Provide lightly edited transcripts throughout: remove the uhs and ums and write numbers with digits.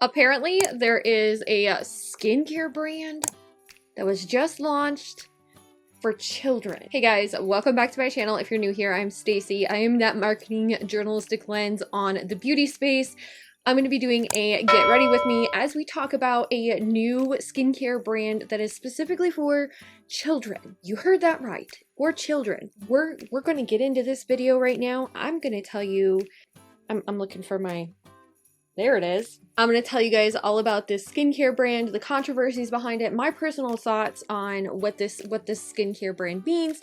Apparently, there is a skincare brand that was just launched for children. Hey guys, welcome back to my channel. If you're new here, I'm Staci. I am that marketing journalistic lens on the beauty space. I'm going to be doing a get ready with me as we talk about a new skincare brand that is specifically for children. You heard that right, for children. We're going to get into this video right now. I'm going to tell you, I'm looking for my, there it is. I'm going to tell you guys all about this skincare brand, the controversies behind it, my personal thoughts on what this skincare brand means,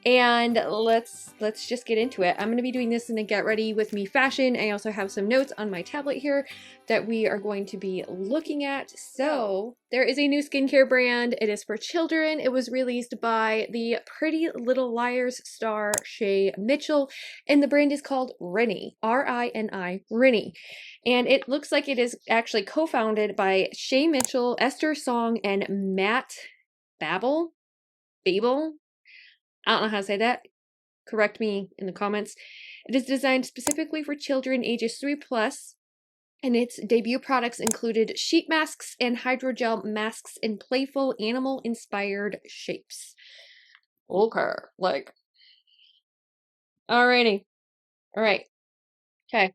and let's just get into it. I'm going to be doing this in a get ready with me fashion. I also have some notes on my tablet here that we are going to be looking at. So there is a new skincare brand. It is for children. It was released by the Pretty Little Liars star Shay Mitchell, and the brand is called Rini, R-I-N-I, Rini. And it looks like it is actually co-founded by Shay Mitchell, Esther Song, and Matt Babel. I don't know how to say that. Correct me in the comments. It is designed specifically for children ages 3+, and its debut products included sheet masks and hydrogel masks in playful animal-inspired shapes. Okay, like, alrighty. Alright. Okay.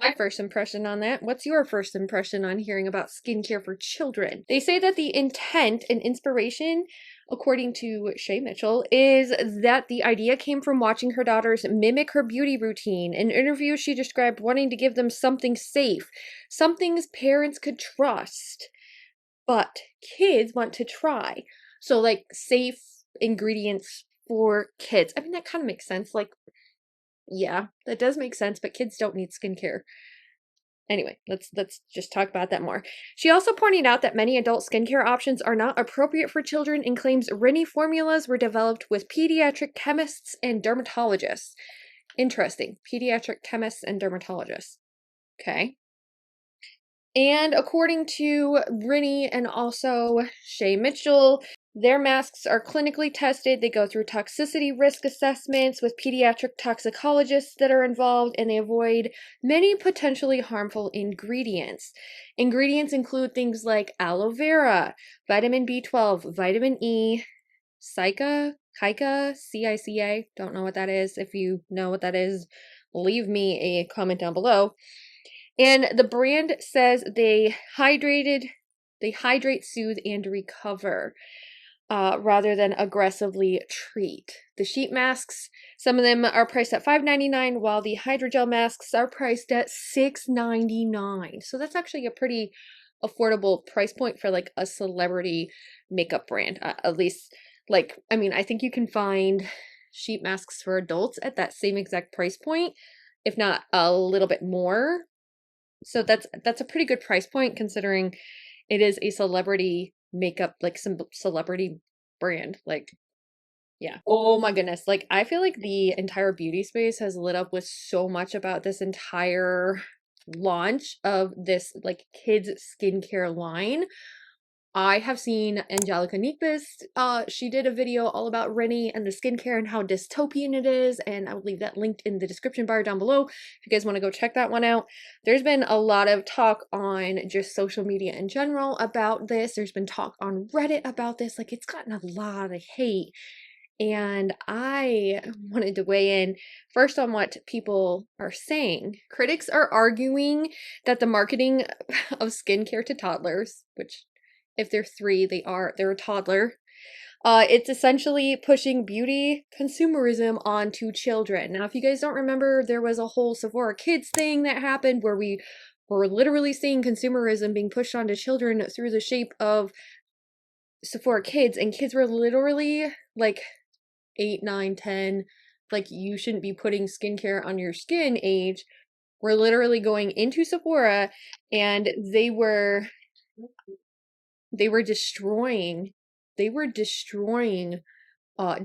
My first impression on that. What's your first impression on hearing about skincare for children? They say that the intent and inspiration, according to Shay Mitchell, is that the idea came from watching her daughters mimic her beauty routine. In interviews, she described wanting to give them something safe, something parents could trust, but kids want to try. So like safe ingredients for kids. I mean, that kind of makes sense. Like, yeah, that does make sense, but kids don't need skincare. Anyway, let's just talk about that more. She also pointed out that many adult skincare options are not appropriate for children and claims Rini formulas were developed with pediatric chemists and dermatologists. Interesting. Pediatric chemists and dermatologists. Okay. And according to Rini and also Shay Mitchell, their masks are clinically tested. They go through toxicity risk assessments with pediatric toxicologists that are involved, and they avoid many potentially harmful ingredients. Ingredients include things like aloe vera, vitamin B12, vitamin E, cica, CICA, don't know what that is. If you know what that is, leave me a comment down below. And the brand says they hydrate, soothe, and recover. Rather than aggressively treat. The sheet masks, some of them are priced at $5.99, while the hydrogel masks are priced at $6.99. So that's actually a pretty affordable price point for like a celebrity makeup brand. At least, like, I mean, I think you can find sheet masks for adults at that same exact price point, if not a little bit more. So that's a pretty good price point considering it is a celebrity makeup, like some celebrity brand. Like, yeah. Oh my goodness. Like, I feel like the entire beauty space has lit up with so much about this entire launch of this like kids skincare line. I have seen Angelica Nyquist. She did a video all about Rini and the skincare and how dystopian it is, and I will leave that linked in the description bar down below if you guys want to go check that one out. There's been a lot of talk on just social media in general about this. There's been talk on Reddit about this. Like, it's gotten a lot of hate, and I wanted to weigh in first on what people are saying. Critics are arguing that the marketing of skincare to toddlers, which if they're 3, they're a toddler. It's essentially pushing beauty consumerism onto children. Now, if you guys don't remember, there was a whole Sephora Kids thing that happened where we were literally seeing consumerism being pushed onto children through the shape of Sephora Kids, and kids were literally like 8, 9, 10, like you shouldn't be putting skincare on your skin age. We're literally going into Sephora and they were destroying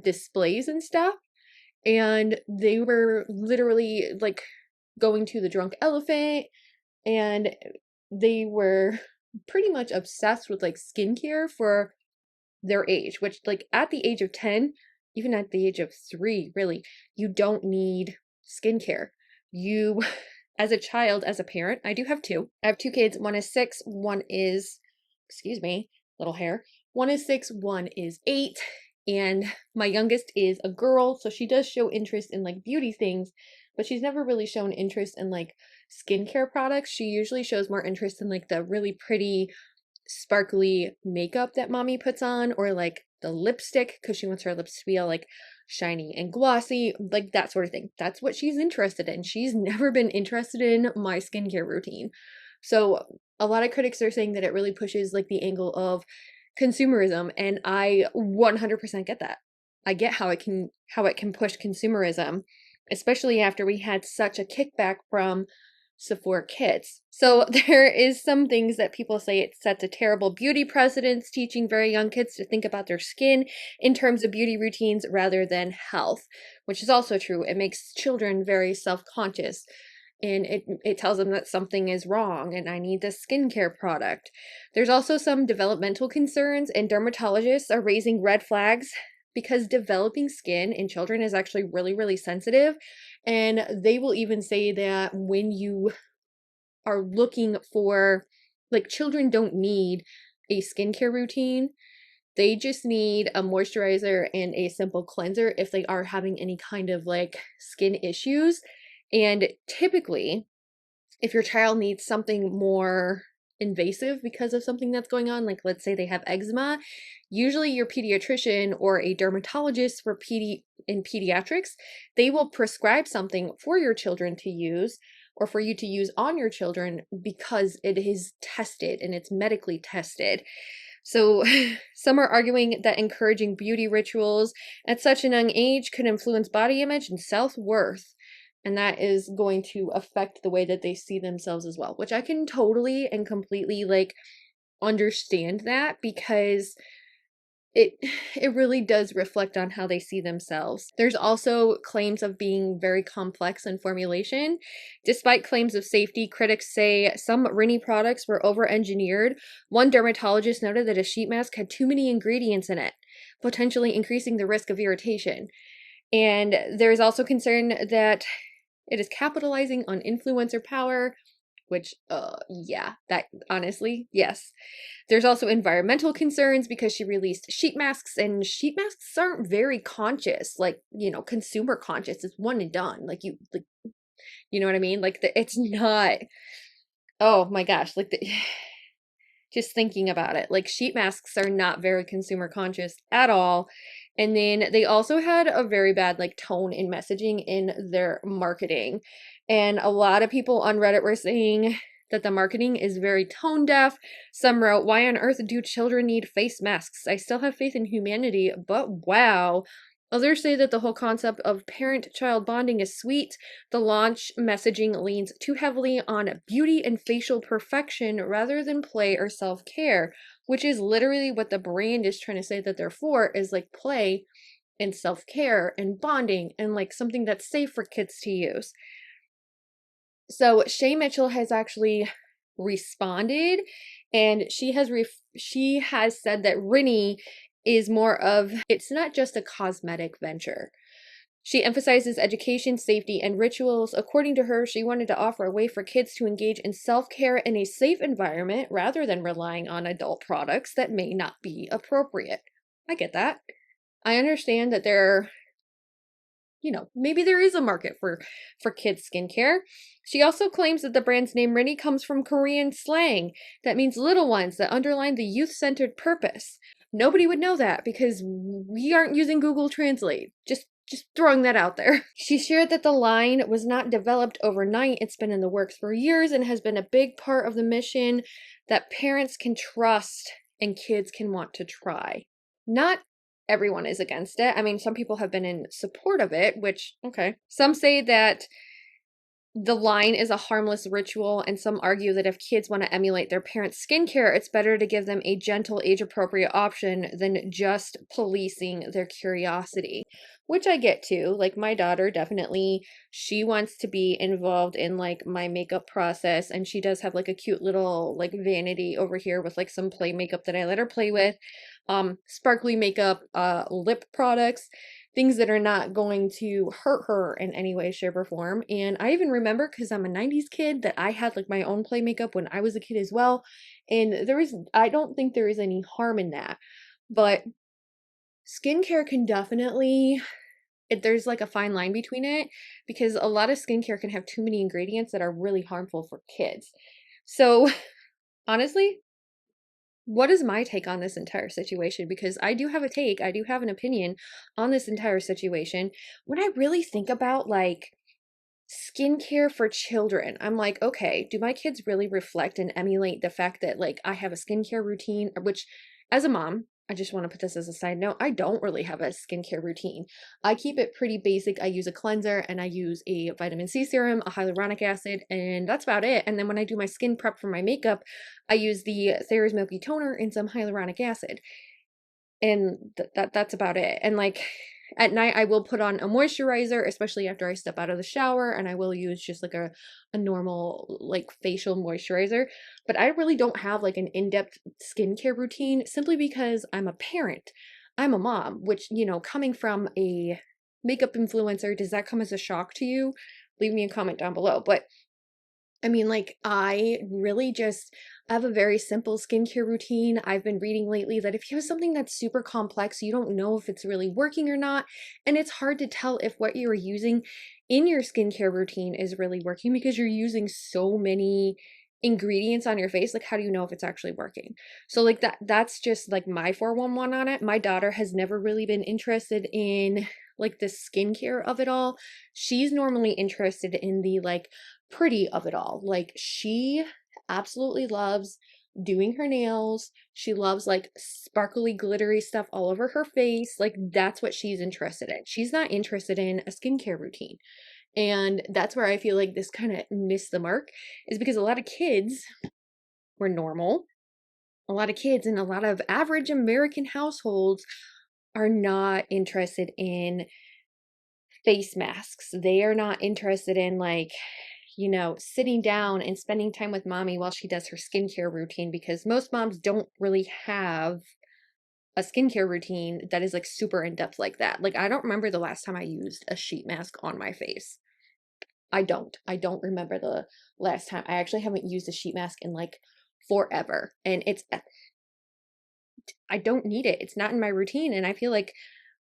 displays and stuff, and they were literally like going to the Drunk Elephant, and they were pretty much obsessed with like skincare for their age, which like at the age of 10, even at the age of 3, really, you don't need skincare. You as a child, as a parent, I do have two. I have two kids. One is 6, one is, excuse me, little hair. One is 6, one is 8. And my youngest is a girl, so she does show interest in like beauty things, but she's never really shown interest in like skincare products. She usually shows more interest in like the really pretty sparkly makeup that mommy puts on, or like the lipstick because she wants her lips to be all like shiny and glossy, like that sort of thing. That's what she's interested in. She's never been interested in my skincare routine. So a lot of critics are saying that it really pushes like the angle of consumerism, and I 100% get that. I get how it can push consumerism, especially after we had such a kickback from Sephora kids. So there is some things that people say it sets a terrible beauty precedence, teaching very young kids to think about their skin in terms of beauty routines rather than health, which is also true. It makes children very self-conscious, and it tells them that something is wrong and I need this skincare product. There's also some developmental concerns, and dermatologists are raising red flags because developing skin in children is actually really, really sensitive. And they will even say that when you are looking for, like, children don't need a skincare routine. They just need a moisturizer and a simple cleanser if they are having any kind of like skin issues. And typically, if your child needs something more invasive because of something that's going on, like let's say they have eczema, usually your pediatrician or a dermatologist for in pediatrics, they will prescribe something for your children to use or for you to use on your children because it is tested and it's medically tested. So some are arguing that encouraging beauty rituals at such a young age could influence body image and self-worth. And that is going to affect the way that they see themselves as well, which I can totally and completely like understand that, because it it really does reflect on how they see themselves. There's also claims of being very complex in formulation. Despite claims of safety, critics say some Rini products were over-engineered. One dermatologist noted that a sheet mask had too many ingredients in it, potentially increasing the risk of irritation. And there's also concern that it is capitalizing on influencer power, which, yeah, that honestly, yes. There's also environmental concerns because she released sheet masks, and sheet masks aren't very conscious, like, you know, consumer conscious. It's one and done. Like, you know what I mean? Like, it's not, oh my gosh, like, just thinking about it, like sheet masks are not very consumer conscious at all. And then they also had a very bad like tone in messaging in their marketing. And a lot of people on Reddit were saying that the marketing is very tone deaf. Some wrote, "Why on earth do children need face masks? I still have faith in humanity, but wow." Others say that the whole concept of parent-child bonding is sweet. The launch messaging leans too heavily on beauty and facial perfection rather than play or self-care, which is literally what the brand is trying to say that they're for, is like play and self-care and bonding and like something that's safe for kids to use. So Shay Mitchell has actually responded, and she has said that Rini is more of, it's not just a cosmetic venture. She emphasizes education, safety, and rituals. According to her, she wanted to offer a way for kids to engage in self-care in a safe environment rather than relying on adult products that may not be appropriate. I get that. I understand that maybe there is a market for kids skincare. She also claims that the brand's name Rini comes from Korean slang that means little ones, that underline the youth-centered purpose. Nobody would know that because we aren't using Google Translate. Just throwing that out there. She shared that the line was not developed overnight. It's been in the works for years and has been a big part of the mission that parents can trust and kids can want to try. Not everyone is against it. I mean, some people have been in support of it, which, okay. Some say that the line is a harmless ritual, and some argue that if kids want to emulate their parents' skincare, it's better to give them a gentle, age-appropriate option than just policing their curiosity, which I get too. Like, my daughter definitely, she wants to be involved in, like, my makeup process, and she does have, like, a cute little, like, vanity over here with, like, some play makeup that I let her play with, sparkly makeup, lip products. things that are not going to hurt her in any way, shape, or form. And I even remember, because I'm a 90s kid, that I had like my own play makeup when I was a kid as well. And I don't think there is any harm in that. But skincare can definitely, there's like a fine line between it, because a lot of skincare can have too many ingredients that are really harmful for kids. So honestly, what is my take on this entire situation? Because I do have a take, I do have an opinion on this entire situation. When I really think about like skincare for children, I'm like, okay, do my kids really reflect and emulate the fact that like I have a skincare routine, which as a mom, I just want to put this as a side note, I don't really have a skincare routine. I keep it pretty basic. I use a cleanser and I use a vitamin C serum, a hyaluronic acid, and that's about it. And then when I do my skin prep for my makeup, I use the Thayer's Milky Toner and some hyaluronic acid, and that's about it. And like at night I will put on a moisturizer, especially after I step out of the shower, and I will use just like a normal like facial moisturizer. But I really don't have like an in-depth skincare routine, simply because I'm a parent. I'm a mom, which, you know, coming from a makeup influencer, does that come as a shock to you? Leave me a comment down below. But I mean, like, I really just I have a very simple skincare routine. I've been reading lately that if you have something that's super complex, you don't know if it's really working or not. And it's hard to tell if what you're using in your skincare routine is really working, because you're using so many ingredients on your face. Like, how do you know if it's actually working? So like that's just like my 411 on it. My daughter has never really been interested in like the skincare of it all. She's normally interested in the like pretty of it all. Like, she absolutely loves doing her nails. She loves like sparkly, glittery stuff all over her face. Like, that's what she's interested in. She's not interested in a skincare routine. And that's where I feel like this kind of missed the mark, is because a lot of kids were normal. A lot of kids in a lot of average American households are not interested in face masks. They are not interested in like, you know, sitting down and spending time with mommy while she does her skincare routine, because most moms don't really have a skincare routine that is like super in depth like that. Like, I don't remember the last time I used a sheet mask on my face. I don't. I don't remember the last time. I actually haven't used a sheet mask in like forever. And I don't need it. It's not in my routine. And I feel like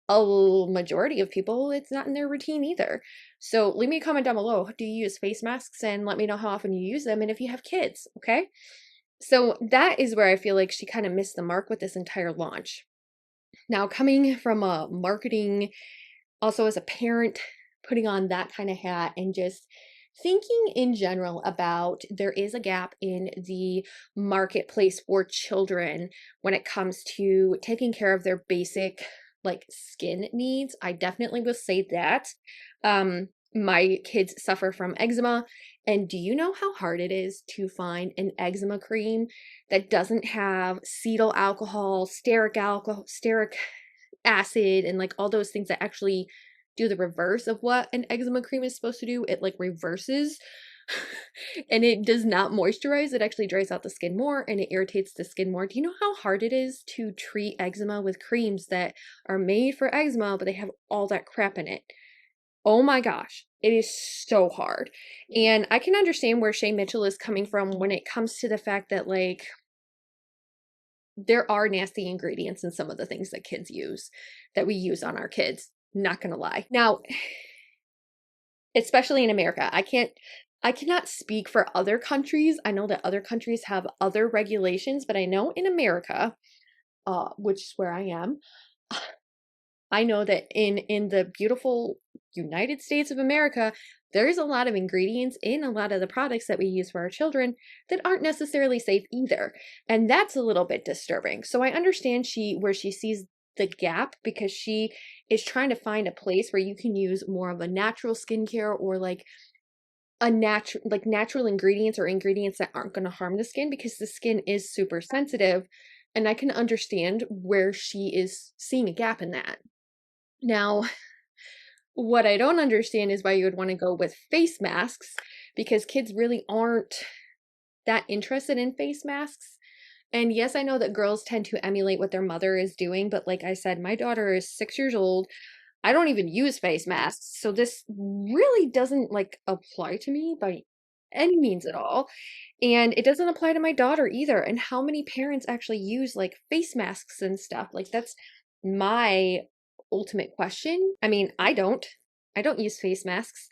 a majority of people, it's not in their routine either. So leave me a comment down below. Do you use face masks? And let me know how often you use them and if you have kids, okay? So that is where I feel like she kind of missed the mark with this entire launch. Now, coming from a marketing, also as a parent, putting on that kind of hat and just thinking in general about, there is a gap in the marketplace for children when it comes to taking care of their basic like skin needs. I definitely will say that. My kids suffer from eczema, and do you know how hard it is to find an eczema cream that doesn't have cetyl alcohol, stearic acid, and like all those things that actually do the reverse of what an eczema cream is supposed to do? It like reverses and it does not moisturize. It actually dries out the skin more and it irritates the skin more. Do you know how hard it is to treat eczema with creams that are made for eczema, but they have all that crap in it? Oh my gosh, it is so hard. And I can understand where Shay Mitchell is coming from when it comes to the fact that like there are nasty ingredients in some of the things that kids use, that we use on our kids. Not gonna lie. Now, especially in America, I cannot speak for other countries. I know that other countries have other regulations, but I know in America, which is where I am, I know that in the beautiful United States of America, there's a lot of ingredients in a lot of the products that we use for our children that aren't necessarily safe either. And that's a little bit disturbing. So I understand where she sees the gap, because she is trying to find a place where you can use more of a natural skincare, or like natural ingredients, or ingredients that aren't going to harm the skin, because the skin is super sensitive. And I can understand where she is seeing a gap in that. Now, what I don't understand is why you would want to go with face masks, because kids really aren't that interested in face masks. And yes, I know that girls tend to emulate what their mother is doing, but like I said, my daughter is 6 years old. I don't even use face masks, so this really doesn't like apply to me by any means at all. And it doesn't apply to my daughter either. And how many parents actually use like face masks and stuff? Like that's my ultimate question. I mean, I don't. I don't use face masks.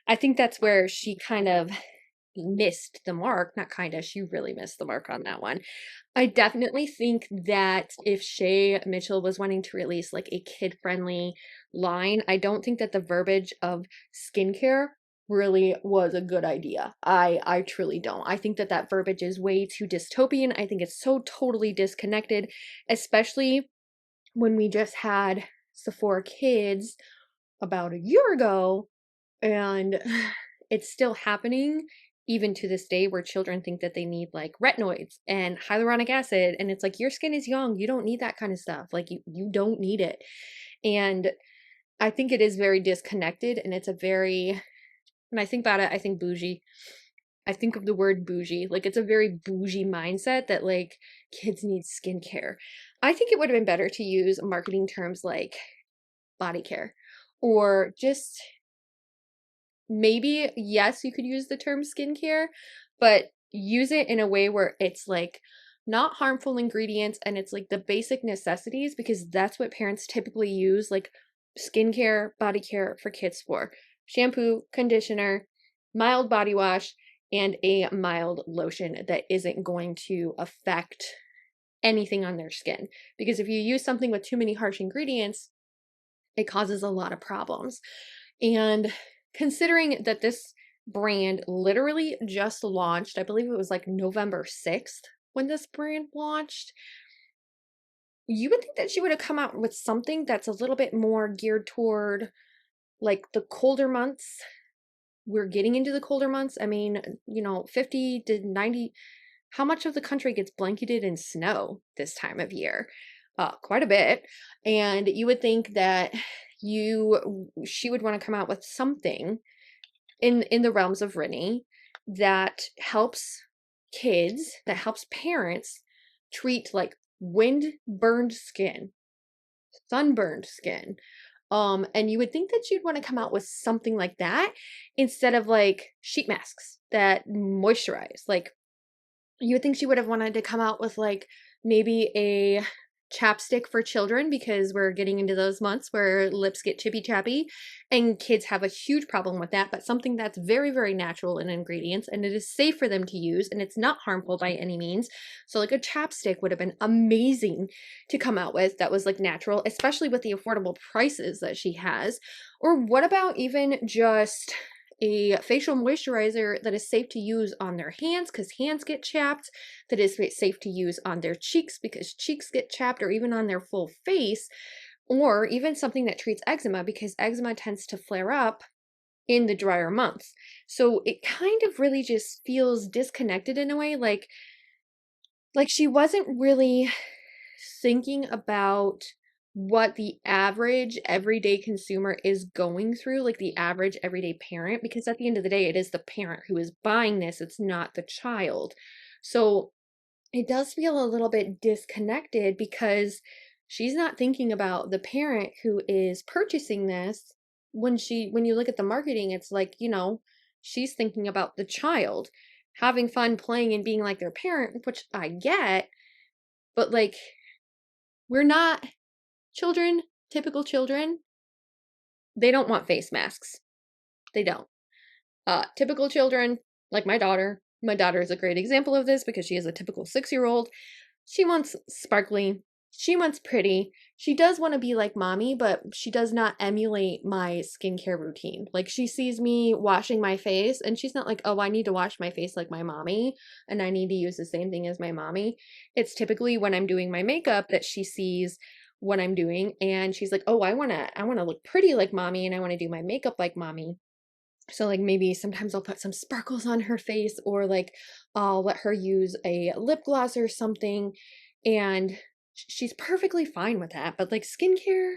I think that's where she kind of missed the mark. Not kind of, she really missed the mark on that one. I definitely think that if Shay Mitchell was wanting to release like a kid-friendly line, I don't think that the verbiage of skincare really was a good idea. I truly don't. I think that that verbiage is way too dystopian. I think it's so totally disconnected, especially when we just had Sephora Kids about a year ago, and it's still happening even to this day, where children think that they need like retinoids and hyaluronic acid, and it's like, your skin is young, you don't need that kind of stuff. Like you don't need it. And I think it is very disconnected, and it's a very, when I think about it, I think bougie. I think of the word bougie. Like it's a very bougie mindset that like kids need skincare. I think it would have been better to use marketing terms like body care, or just maybe, yes, you could use the term skincare, but use it in a way where it's like not harmful ingredients and it's like the basic necessities, because that's what parents typically use like skincare, body care for kids for. Shampoo, conditioner, mild body wash, and a mild lotion that isn't going to affect anything on their skin. Because if you use something with too many harsh ingredients, it causes a lot of problems. And considering that this brand literally just launched, I believe it was like November 6th when this brand launched, you would think that she would have come out with something that's a little bit more geared toward like the colder months. We're getting into the colder months. I mean, 50 to 90, how much of the country gets blanketed in snow this time of year? Quite a bit. And you would think that she would want to come out with something in the realms of Rini that helps kids, that helps parents treat like wind-burned skin, sunburned skin. And you would think that you'd want to come out with something like that instead of like sheet masks that moisturize. Like you would think she would have wanted to come out with like maybe a chapstick for children, because we're getting into those months where lips get chippy chappy and kids have a huge problem with that, but something that's very, very natural in ingredients and it is safe for them to use and it's not harmful by any means. So like a chapstick would have been amazing to come out with that was like natural, especially with the affordable prices that she has. Or what about even just a facial moisturizer that is safe to use on their hands because hands get chapped, that is safe to use on their cheeks because cheeks get chapped, or even on their full face, or even something that treats eczema because eczema tends to flare up in the drier months. So it kind of really just feels disconnected in a way, like she wasn't really thinking about what the average everyday consumer is going through, like the average everyday parent, because at the end of the day, it is the parent who is buying this, it's not the child. So it does feel a little bit disconnected because she's not thinking about the parent who is purchasing this. When you look at the marketing, it's like, she's thinking about the child having fun playing and being like their parent, which I get, but like, we're not children, typical children, they don't want face masks. They don't. Typical children, like my daughter is a great example of this because she is a typical 6-year-old. She wants sparkly. She wants pretty. She does want to be like mommy, but she does not emulate my skincare routine. Like she sees me washing my face and she's not like, oh, I need to wash my face like my mommy and I need to use the same thing as my mommy. It's typically when I'm doing my makeup that she sees what I'm doing and she's like, oh, I want to look pretty like mommy and I want to do my makeup like mommy. So like maybe sometimes I'll put some sparkles on her face, or like I'll let her use a lip gloss or something, and she's perfectly fine with that. But like skincare,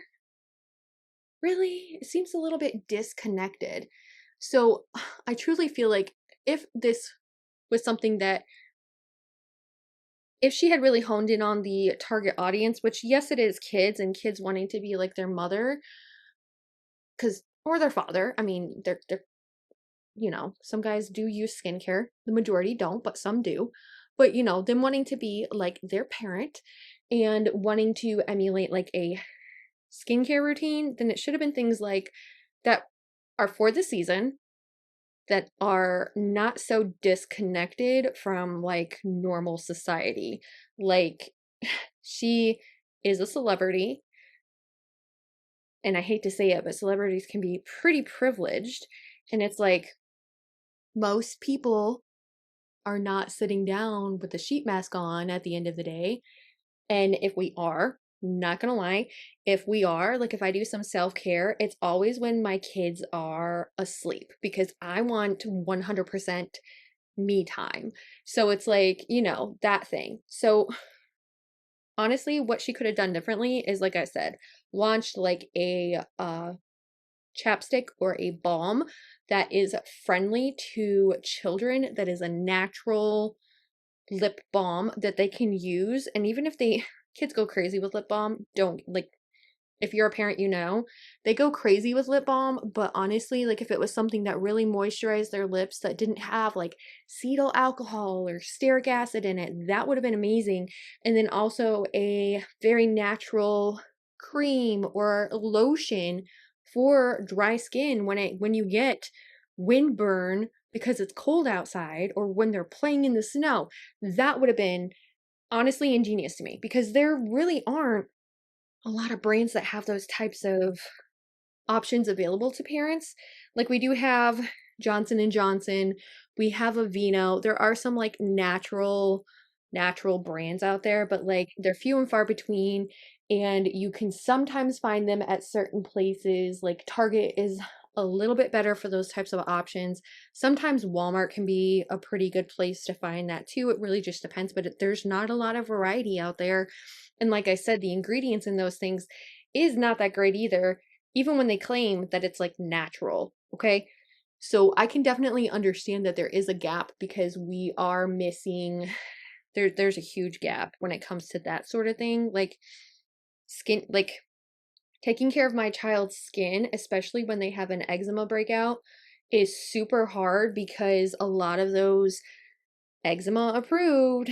really, it seems a little bit disconnected. So I truly feel like if this was something that, if she had really honed in on the target audience, which yes, it is kids and kids wanting to be like their mother, or their father. I mean, they're some guys do use skincare. The majority don't, but some do. But them wanting to be like their parent and wanting to emulate like a skincare routine, then it should have been things like that are for the season, that are not so disconnected from like normal society. Like, she is a celebrity, and I hate to say it, but celebrities can be pretty privileged. And it's like most people are not sitting down with a sheet mask on at the end of the day. And if we are, not gonna lie, if we are, like if I do some self-care, it's always when my kids are asleep because I want 100% me time. So it's like, that thing. So honestly, what she could have done differently is, like I said, launched like a chapstick or a balm that is friendly to children, that is a natural lip balm that they can use. And even if kids go crazy with lip balm, don't like, if you're a parent, they go crazy with lip balm. But honestly, like if it was something that really moisturized their lips, that didn't have like cetyl alcohol or stearic acid in it, that would have been amazing. And then also a very natural cream or lotion for dry skin when you get windburn because it's cold outside, or when they're playing in the snow. That would have been honestly ingenious to me, because there really aren't a lot of brands that have those types of options available to parents. Like we do have Johnson and Johnson, we have Aveeno. There are some like natural brands out there, but like they're few and far between, and you can sometimes find them at certain places. Like Target is a little bit better for those types of options. Sometimes Walmart can be a pretty good place to find that too. It really just depends, but there's not a lot of variety out there. And like I said, the ingredients in those things is not that great either, even when they claim that it's like natural. Okay. So I can definitely understand that there is a gap, because we are missing, there's a huge gap when it comes to that sort of thing. Like skin, like taking care of my child's skin, especially when they have an eczema breakout, is super hard, because a lot of those eczema approved,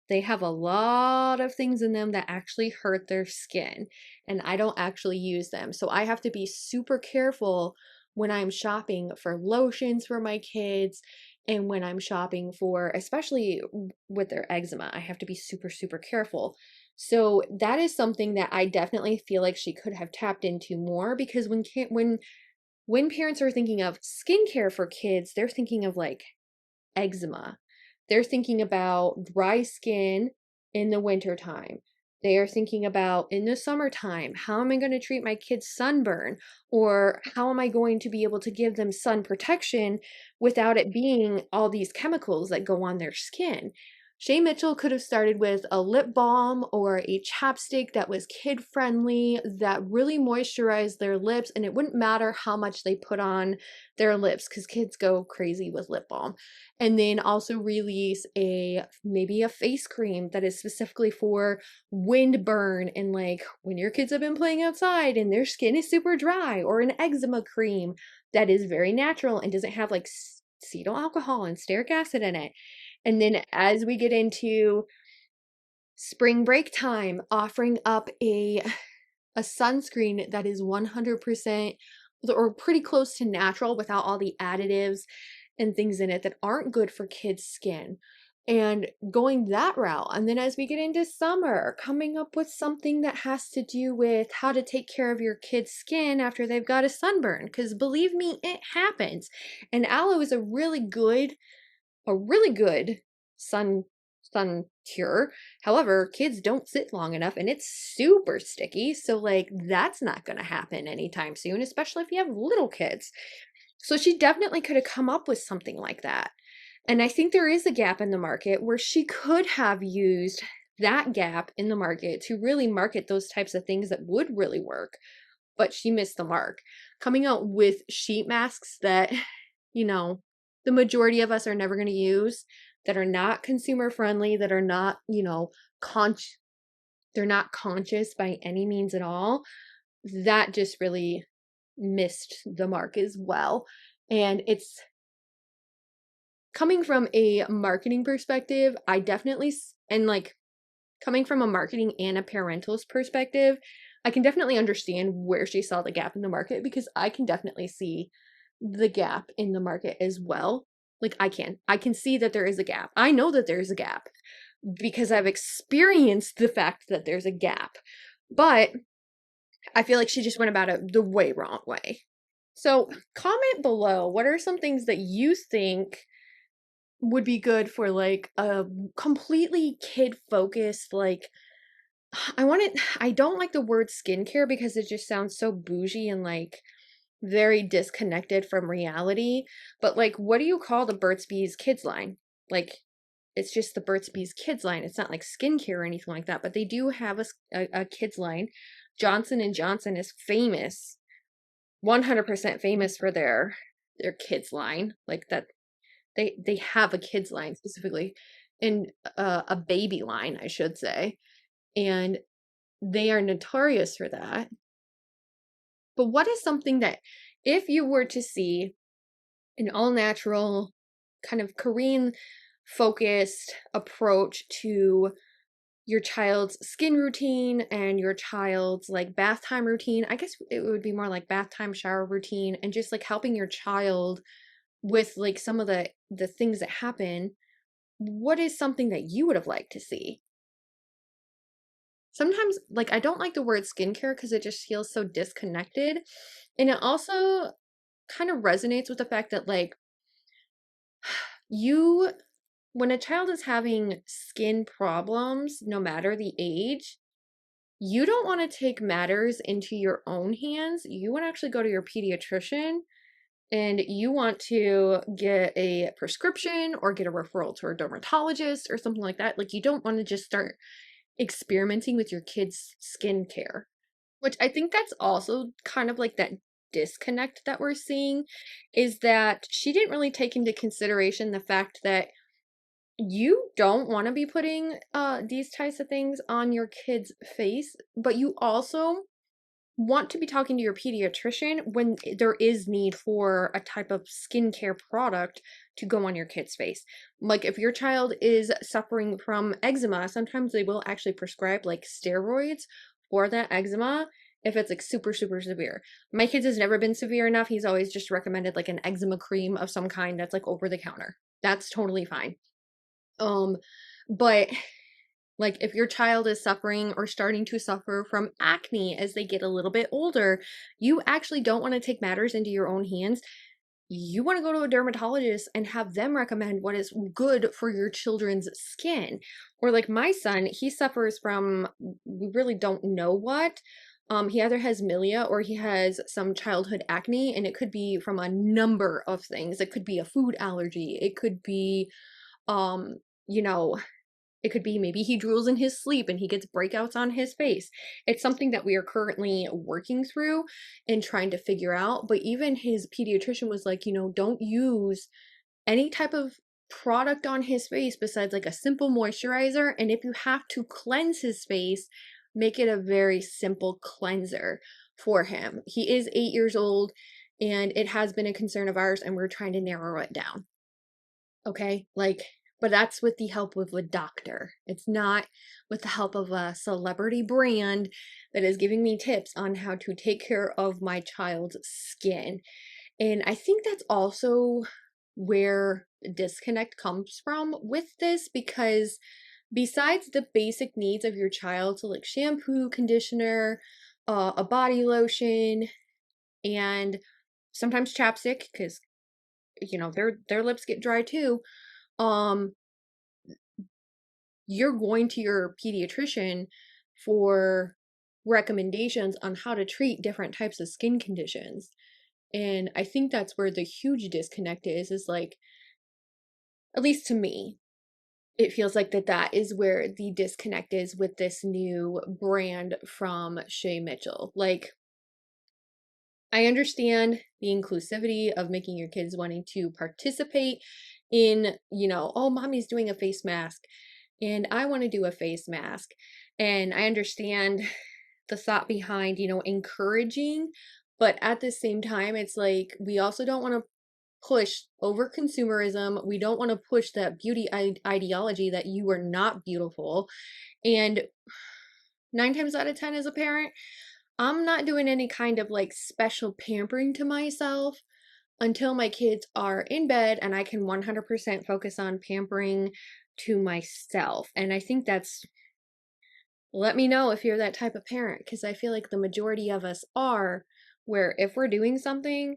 they have a lot of things in them that actually hurt their skin, and I don't actually use them. So I have to be super careful when I'm shopping for lotions for my kids, and when I'm shopping for, especially with their eczema, I have to be super, super careful. So that is something that I definitely feel like she could have tapped into more, because when parents are thinking of skincare for kids, they're thinking of like eczema. They're thinking about dry skin in the wintertime. They are thinking about in the summertime, how am I going to treat my kids' sunburn? Or how am I going to be able to give them sun protection without it being all these chemicals that go on their skin? Shay Mitchell could have started with a lip balm or a chapstick that was kid friendly, that really moisturized their lips, and it wouldn't matter how much they put on their lips, because kids go crazy with lip balm. And then also release maybe a face cream that is specifically for windburn, and like when your kids have been playing outside and their skin is super dry, or an eczema cream that is very natural and doesn't have like cetyl alcohol and stearic acid in it. And then as we get into spring break time, offering up a sunscreen that is 100% or pretty close to natural, without all the additives and things in it that aren't good for kids' skin, and going that route. And then as we get into summer, coming up with something that has to do with how to take care of your kids' skin after they've got a sunburn, because believe me, it happens. And aloe is a really good sun cure. However, kids don't sit long enough, and it's super sticky. So like that's not going to happen anytime soon, especially if you have little kids. So she definitely could have come up with something like that. And I think there is a gap in the market where she could have used that gap in the market to really market those types of things that would really work. But she missed the mark. Coming out with sheet masks that, the majority of us are never going to use, that are not consumer friendly, that are not, they're not conscious by any means at all. That just really missed the mark as well. And it's coming from a marketing perspective, I definitely, and like coming from a marketing and a parental's perspective, I can definitely understand where she saw the gap in the market, because I can definitely see the gap in the market as well. Like I can see that there is a gap. I know that there's a gap because I've experienced the fact that there's a gap. But I feel like she just went about it the way wrong way. So, comment below, what are some things that you think would be good for like a completely kid focused, like I don't like the word skincare because it just sounds so bougie and like very disconnected from reality. But like, what do you call the Burt's Bees kids line? Like, it's just the Burt's Bees kids line. It's not like skincare or anything like that, but they do have a kids line. Johnson and Johnson is famous, 100% famous for their kids line. Like that, they have a kids line specifically, and a baby line, I should say, and they are notorious for that. But what is something that, if you were to see an all natural kind of Korean focused approach to your child's skin routine and your child's like bath time routine, I guess it would be more like bath time, shower routine, and just like helping your child with like some of the things that happen, what is something that you would have liked to see? Sometimes, like, I don't like the word skincare because it just feels so disconnected. And it also kind of resonates with the fact that, like, you, when a child is having skin problems, no matter the age, you don't want to take matters into your own hands. You want to actually go to your pediatrician and you want to get a prescription or get a referral to a dermatologist or something like that. Like, you don't want to just start experimenting with your kids' skincare, which I think that's also kind of like that disconnect that we're seeing, is that she didn't really take into consideration the fact that you don't want to be putting these types of things on your kid's face, but you also want to be talking to your pediatrician when there is need for a type of skincare product to go on your kid's face. Like if your child is suffering from eczema, sometimes they will actually prescribe like steroids for that eczema if it's like super, super severe. My kid's has never been severe enough. He's always just recommended like an eczema cream of some kind that's like over the counter. That's totally fine. But like if your child is suffering or starting to suffer from acne as they get a little bit older, you actually don't want to take matters into your own hands. You want to go to a dermatologist and have them recommend what is good for your children's skin. Or like my son, he suffers from, we really don't know what. He either has milia or he has some childhood acne, and it could be from a number of things. It could be a food allergy. It could be, um, you know, it could be maybe he drools in his sleep and he gets breakouts on his face. It's something that we are currently working through and trying to figure out. But even his pediatrician was like, don't use any type of product on his face besides like a simple moisturizer. And if you have to cleanse his face, make it a very simple cleanser for him. He is 8 years old and it has been a concern of ours, and we're trying to narrow it down. Okay, like, but that's with the help of a doctor. It's not with the help of a celebrity brand that is giving me tips on how to take care of my child's skin. And I think that's also where the disconnect comes from with this, because besides the basic needs of your child, so like shampoo, conditioner, a body lotion, and sometimes chapstick, because their lips get dry too. um you're going to your pediatrician for recommendations on how to treat different types of skin conditions. And I think that's where the huge disconnect is like, at least to me, it feels like that is where the disconnect is with this new brand from Shay Mitchell. Like, I understand the inclusivity of making your kids wanting to participate in, oh, mommy's doing a face mask and I want to do a face mask. And I understand the thought behind, encouraging But at the same time, it's like we also don't want to push over consumerism. We don't want to push that beauty ideology that you are not beautiful. And 9 times out of 10 as a parent, I'm not doing any kind of like special pampering to myself until my kids are in bed and I can 100% focus on pampering to myself. And I think that's, let me know if you're that type of parent, because I feel like the majority of us are, where if we're doing something,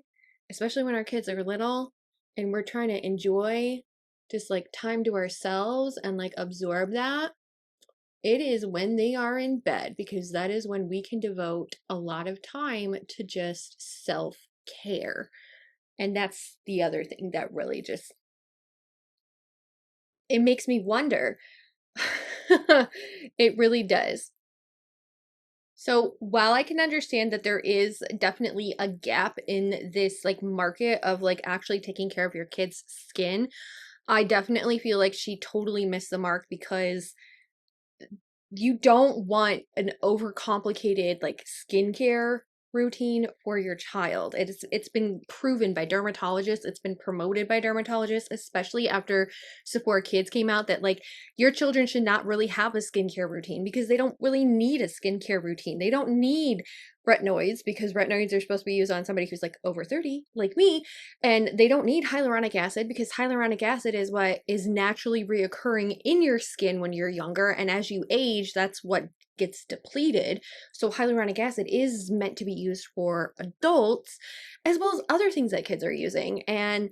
especially when our kids are little and we're trying to enjoy just like time to ourselves and like absorb that, it is when they are in bed, because that is when we can devote a lot of time to just self-care. And that's the other thing that really just, it makes me wonder. It really does. So while I can understand that there is definitely a gap in this like market of like actually taking care of your kids' skin, I definitely feel like she totally missed the mark, because you don't want an overcomplicated like skincare routine for your child. It's been proven by dermatologists, it's been promoted by dermatologists, especially after Sephora Kids came out, that like your children should not really have a skincare routine, because they don't really need a skincare routine. They don't need retinoids, because retinoids are supposed to be used on somebody who's like over 30 like me, and they don't need hyaluronic acid, because hyaluronic acid is what is naturally reoccurring in your skin when you're younger, and as you age, that's what gets depleted. So hyaluronic acid is meant to be used for adults as well as other things that kids are using. And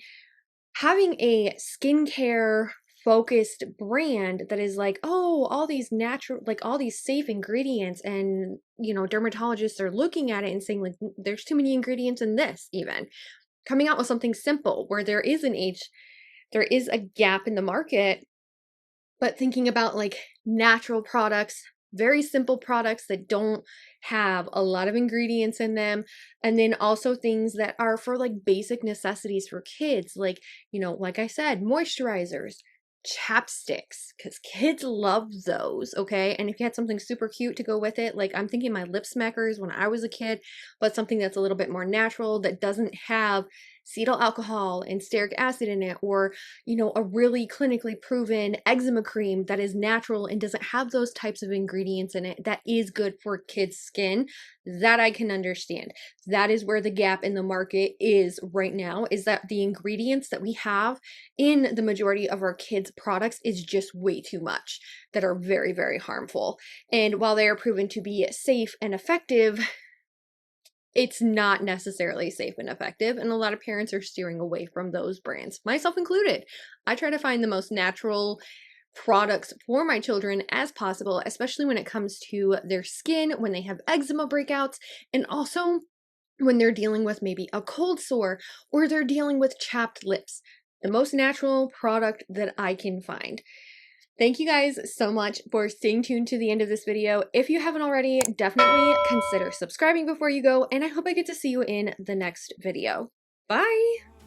having a skincare focused brand that is like, oh, all these natural, like all these safe ingredients, and you know, dermatologists are looking at it and saying like, there's too many ingredients in this, even coming out with something simple where there is there is a gap in the market, but thinking about like natural products, very simple products that don't have a lot of ingredients in them, and then also things that are for like basic necessities for kids, like, you know, like I said, moisturizers, chapsticks, because kids love those. Okay, and if you had something super cute to go with it, like I'm thinking my lip smackers when I was a kid, but something that's a little bit more natural, that doesn't have cetyl alcohol and stearic acid in it, or you know, a really clinically proven eczema cream that is natural and doesn't have those types of ingredients in it, that is good for kids' skin, that I can understand. That is where the gap in the market is right now, is that the ingredients that we have in the majority of our kids' products is just way too much, that are very, very harmful. And while they are proven to be safe and effective, it's not necessarily safe and effective, and a lot of parents are steering away from those brands, myself included. I try to find the most natural products for my children as possible, especially when it comes to their skin, when they have eczema breakouts, and also when they're dealing with maybe a cold sore or they're dealing with chapped lips. The most natural product that I can find. Thank you guys so much for staying tuned to the end of this video. If you haven't already, definitely consider subscribing before you go, and I hope I get to see you in the next video. Bye!